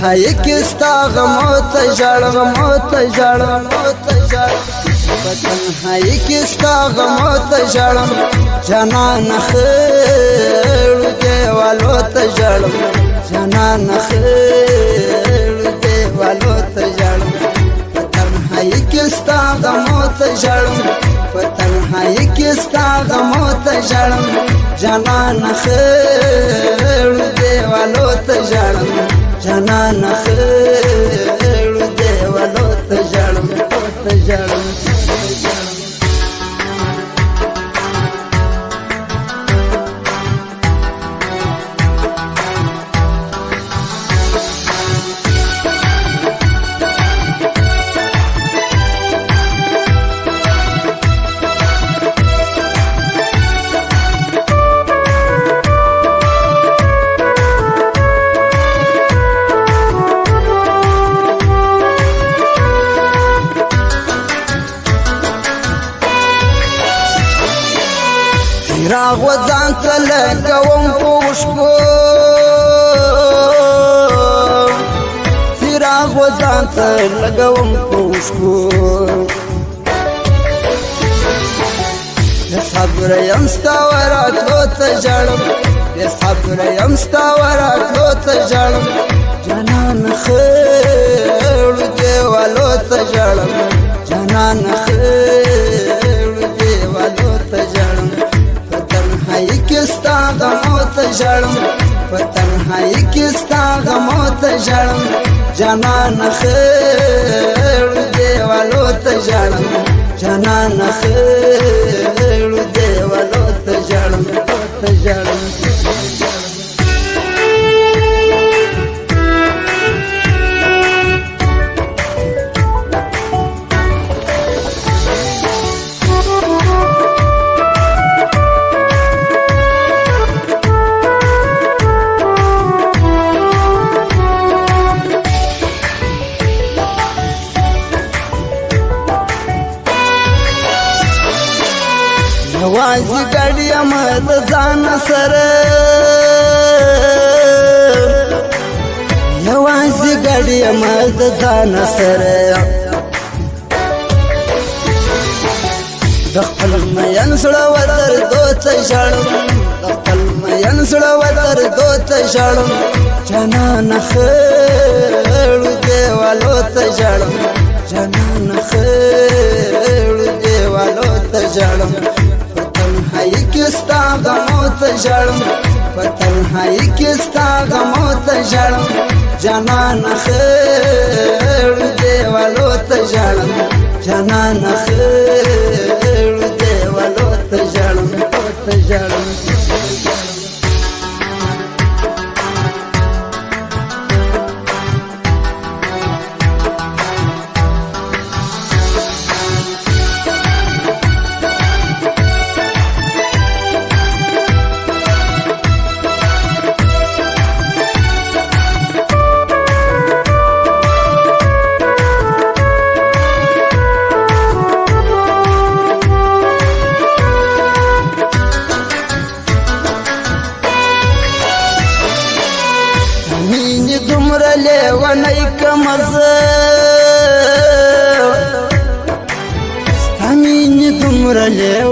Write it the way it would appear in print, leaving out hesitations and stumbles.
تنهایی کې ستا غمو ته ژړم په تنهایی کې ستا غمو ته ژړم جانان خړو دیوالو ته ژړم جانان خړو دیوالو ته ژړم په تنهایی کې ستا غمو ته ژړم په تنهایی کې ستا غمو ته ژړم جانان خړو دیوالو ته ژړم جانان خړو دیوالو ته ژړم راغ وځان ته لګوم پوښکو راغ وځان ته لګوم پوښکو د صبر یم ستا وراتلو ته ژړم د صبر یم ستا وراتلو ته ژړم جانان خړو دیوالو ته ژړم جانان خړو دیوالو ته ژړم تنهایی کې ستا غمو ته ژړم په تنهایی کې ستا غمو ته ژړم جانان خړو دیوالو ته ژړم جانان خړو دیوالو ته ژړم یوازې ګډ یم د ځان سره یوازې ګډ یم د ځان سره د خپل مین زړه و دردو ته ژړم د خپل مین زړه و دردو ته ژړم جانان خړو دیوالو ته ژړم جانان خړو دیوالو ته ژړم تنهایی کې ستا غمو ته ژړم په تنهایی کې ستا غمو ته ژړم جانان خړو دیوالو ته ژړم جانان خړو دیوالو ته ژړم مینې دومره لیونی کمه زه ستا مینې دومره لیونی